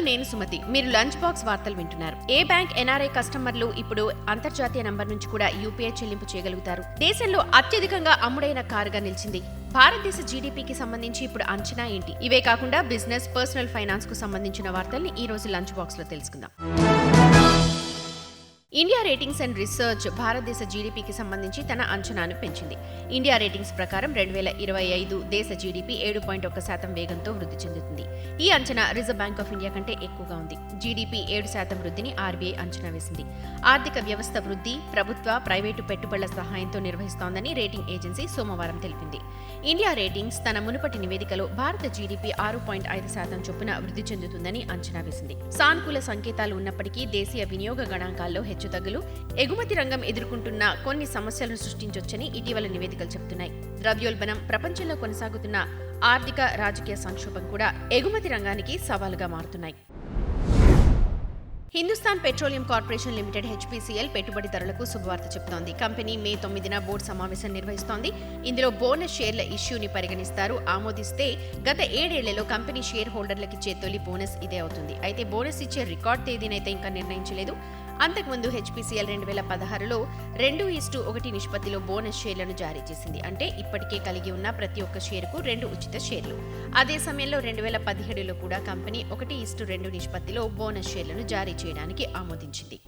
నేను సుమతి. మీరు lunch box వార్తలు వింటున్నారు. ఏ బ్యాంక్ ఎన్ఆర్ఐ కస్టమర్లు ఇప్పుడు అంతర్జాతీయ నంబర్ నుంచి కూడా యూపీఐ చెల్లింపు చేయగలుగుతారు. దేశంలో అత్యధికంగా అమ్ముడైన కారుగా నిలిచింది. భారతదేశ జీడీపీకి సంబంధించి ఇప్పుడు అంచనా ఏంటి? ఇవే కాకుండా బిజినెస్, పర్సనల్ ఫైనాన్స్ కు సంబంధించిన వార్తల్ని ఈ రోజు లంచ్ బాక్స్ లో తెలుసుకుందాం. ఇండియా రేటింగ్స్ అండ్ రీసెర్చ్ భారతదేశ జీడీపీకి సంబంధించి తన అంచనాను పెంచింది. ఇండియా రేటింగ్స్ ప్రకారం 2025 దేశ జీడీపీ 7.1% వేగంతో వృద్ధి చెందుతుంది. ఈ అంచనా రిజర్వ్ బ్యాంక్ ఆఫ్ ఇండియా కంటే ఎక్కువగా ఉంది. జీడీపీ 7% వృద్ధిని ఆర్బీఐ అంచనా వేసింది. ఆర్థిక వ్యవస్థ వృద్ధి ప్రభుత్వ, ప్రైవేటు పెట్టుబడుల సహాయంతో నిర్వహిస్తోందని రేటింగ్ ఏజెన్సీ సోమవారం తెలిపింది. ఇండియా రేటింగ్స్ తన మునుపటి నివేదికలో భారత జీడీపీ 6.5% చొప్పున వృద్ధి చెందుతుందని అంచనా వేసింది. సానుకూల సంకేతాలు ఉన్నప్పటికీ దేశీయ వినియోగ గణాంకాల్లో హెచ్చుతగ్గులు, ఎగుమతి రంగం ఎదుర్కొంటున్న కొన్ని సమస్యలను సృష్టించొచ్చని ఇటీవల నివేదికలు చెబుతున్నాయి. ద్రవ్యోల్బణం, ప్రపంచంలో కొనసాగుతున్న ఆర్థిక, రాజకీయ సంక్షోభం కూడా ఎగుమతి రంగానికి సవాలుగా మారుతున్నాయి. Hindustan petroleum corporation limited HPCL పెట్టుబడిదారులకు శుభవార్త చెబుతోంది. కంపెనీ మే 9న బోర్డు సమావేశం నిర్వహిస్తోంది. ఇందులో బోనస్ షేర్ల ఇష్యూని పరిగణిస్తారు. ఆమోదిస్తే గత 7 ఏళ్లలో కంపెనీ షేర్ హోల్డర్లకిచ్చే తొలి బోనస్ ఇదే అవుతుంది. అయితే బోనస్ ఇచ్చే రికార్డ్ తేదీనైతే ఇంకా నిర్ణయించలేదు. అంతకుముందు హెచ్పీసీఎల్ 2016లో 2:1 నిష్పత్తిలో బోనస్ షేర్లను జారీ చేసింది. అంటే ఇప్పటికే కలిగి ఉన్న ప్రతి ఒక్క షేరుకు 2 ఉచిత షేర్లు. అదే సమయంలో 2017లో కూడా కంపెనీ 1:2 నిష్పత్తిలో బోనస్ షేర్లను జారీ చేయడానికి ఆమోదించింది.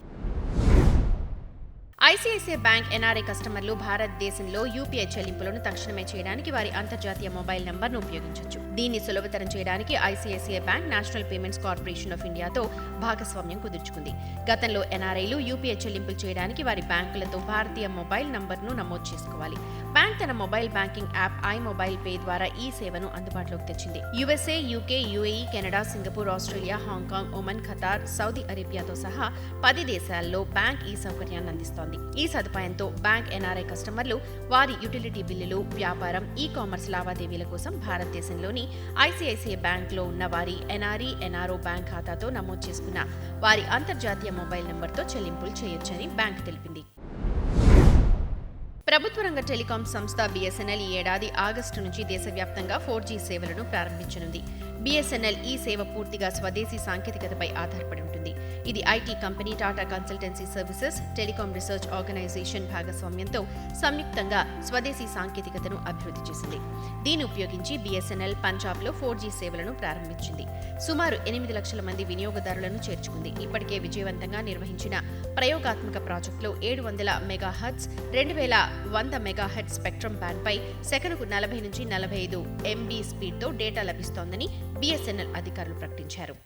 ఐసీఐసీఐ బ్యాంక్ ఎన్ఆర్ఐ కస్టమర్లు భారతదేశంలో యూపీఐ చెల్లింపులను తక్షణమే చేయడానికి వారి అంతర్జాతీయ మొబైల్ నంబర్ను ఉపయోగించవచ్చు. దీన్ని సులభతరం చేయడానికి ICICI bank national payments corporation of ఇండియాతో భాగస్వామ్యం కుదుర్చుకుంది. గతంలో ఎన్ఆర్ఐలు యూపీఐ చెల్లింపులు చేయడానికి వారి బ్యాంకులతో భారతీయ మొబైల్ నంబర్ను నమోదు చేసుకోవాలి. బ్యాంక్ తన mobile banking app iMobile pay ద్వారా ఈ సేవను అందుబాటులోకి తెచ్చింది. USA, UK, UAE, Canada, Singapore, Australia, Hong Kong, Oman, Qatar, Saudi అరేబియాతో సహా 10 దేశాల్లో బ్యాంక్ ఈ సౌకర్యాన్ని అందిస్తోంది. ఈ సదుపాయంతో బ్యాంక్ ఎన్ఆర్ఐ కస్టమర్లు వారి యుటిలిటీ బిల్లులు, వ్యాపారం, ఈ కామర్స్ లావాదేవీల కోసం భారతదేశంలోని ఐసీఐసీఐ బ్యాంక్లో ఉన్న వారి ఎన్ఆర్ఈ, ఎన్ఆర్ఓ బ్యాంక్ ఖాతాతో నమోదు చేసుకున్న వారి అంతర్జాతీయ మొబైల్ నంబర్తో చెల్లింపులు చేయొచ్చని బ్యాంక్ తెలిపింది. ప్రభుత్వ రంగ టెలికాం సంస్థ బీఎస్ఎన్ఎల్ ఈ ఏడాది ఆగస్టు నుంచి దేశవ్యాప్తంగా 4G సేవలను ప్రారంభించనుంది. బీఎస్ఎన్ఎల్ ఈ సేవ పూర్తిగా స్వదేశీ సాంకేతికతపై ఆధారపడి ఉంటుంది. ఇది IT company Tata consultancy services, telecom research organisation భాగస్వామ్యంతో సంయుక్తంగా స్వదేశీ సాంకేతికతను అభివృద్ధి చేసింది. దీన్ని ఉపయోగించి బీఎస్ఎన్ఎల్ పంజాబ్లో 4G సేవలను ప్రారంభించింది. సుమారు 8 లక్షల మంది వినియోగదారులను చేర్చుకుంది. ఇప్పటికే విజయవంతంగా నిర్వహించిన ప్రయోగాత్మక ప్రాజెక్టులో 700 మెగాహెర్ట్జ్, 2100 మెగాహెర్ట్జ్ స్పెక్ట్రమ్ బ్యాండ్పై సెకనుకు 40 నుంచి 45 MB స్పీడ్తో డేటా లభిస్తోందని బీఎస్ఎన్ఎల్ అధికారులు ప్రకటించారు.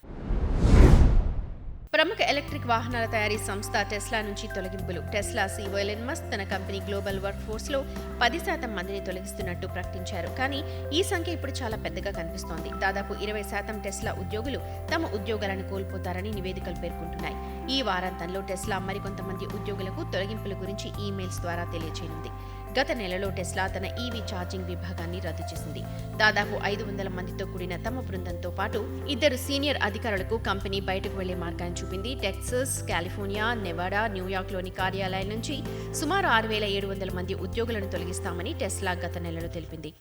ప్రముఖ ఎలక్ట్రిక్ వాహనాల తయారీ సంస్థ టెస్లా నుంచి తొలగింపులు. టెస్లా సీఈఓ ఎలన్ మస్క్ తన కంపెనీ గ్లోబల్ వర్క్ ఫోర్స్లో 10% మందిని తొలగిస్తున్నట్టు ప్రకటించారు. కానీ ఈ సంఖ్య ఇప్పుడు చాలా పెద్దగా కనిపిస్తోంది. దాదాపు 20% టెస్లా ఉద్యోగులు తమ ఉద్యోగాలను కోల్పోతారని నివేదికలు పేర్కొంటున్నాయి. ఈ వారాంతంలో టెస్లా మరికొంతమంది ఉద్యోగులకు తొలగింపుల గురించి ఈమెయిల్స్ ద్వారా తెలియజేయనుంది. గత నెలలో టెస్లా తన ఈవీ ఛార్జింగ్ విభాగాన్ని రద్దు చేసింది. దాదాపు 500 మందితో కూడిన తమ బృందంతో పాటు 2 సీనియర్ అధికారులకు కంపెనీ బయటకు వెళ్లే మార్గాన్ని చూపింది. టెక్సస్, కాలిఫోర్నియా, నెవాడా, న్యూయార్క్లోని కార్యాలయాల నుంచి సుమారు 6700 మంది ఉద్యోగులను తొలగిస్తామని టెస్లా గత నెలలో తెలిపింది.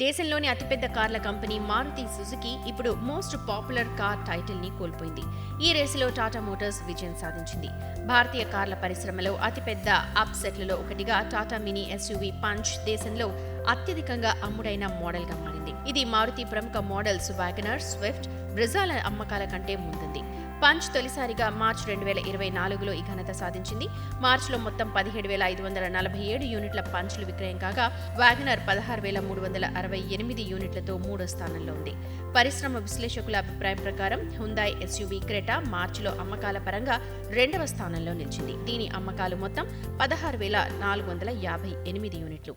దేశంలోని అతిపెద్ద కార్ల కంపెనీ మారుతి సుజుకి ఇప్పుడు మోస్ట్ పాపులర్ కార్ టైటిల్ ని కోల్పోయింది. ఈ రేసులో టాటా మోటార్స్ విజయం సాధించింది. భారతీయ కార్ల పరిశ్రమలో అతిపెద్ద అప్సెట్లలో ఒకటిగా టాటా మినీ ఎస్యూవీ పంచ్ దేశంలో అత్యధికంగా అమ్ముడైన మోడల్ గా మారింది. ఇది మారుతి ప్రముఖ మోడల్స్ వ్యాగనర్, స్విఫ్ట్, బ్రిజాల అమ్మకాల కంటే ముందుంది. పంచ్ తొలిసారిగా మార్చి 2024లో ఈ ఘనత సాధించింది. మార్చిలో మొత్తం 17,547 యూనిట్ల పంచ్లు విక్రయం కాగా వ్యాగనర్ 16,368 యూనిట్లతో 3వ స్థానంలో ఉంది. పరిశ్రమ విశ్లేషకుల అభిప్రాయం ప్రకారం హ్యుందాయ్ ఎస్యూవీ క్రెటా మార్చిలో అమ్మకాల పరంగా 2వ స్థానంలో నిలిచింది. దీని అమ్మకాలు మొత్తం 16,458 యూనిట్లు.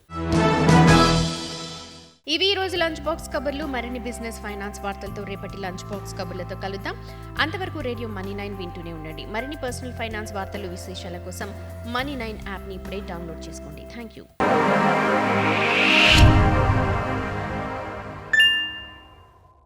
ఇవి ఈ రోజు లంచ్ బాక్స్ కబుర్లు. మరిన్ని బిజినెస్, ఫైనాన్స్ వార్తలతో రేపటి లంచ్ బాక్స్ కబుర్లతో కలుద్దాం. అంతవరకు రేడియో Money9 వింటూనే ఉండండి. మరిన్ని పర్సనల్ ఫైనాన్స్ వార్తలు, విశేషాల కోసం Money9 యాప్ని ఇప్పుడే డౌన్లోడ్ చేసుకోండి. Thank you.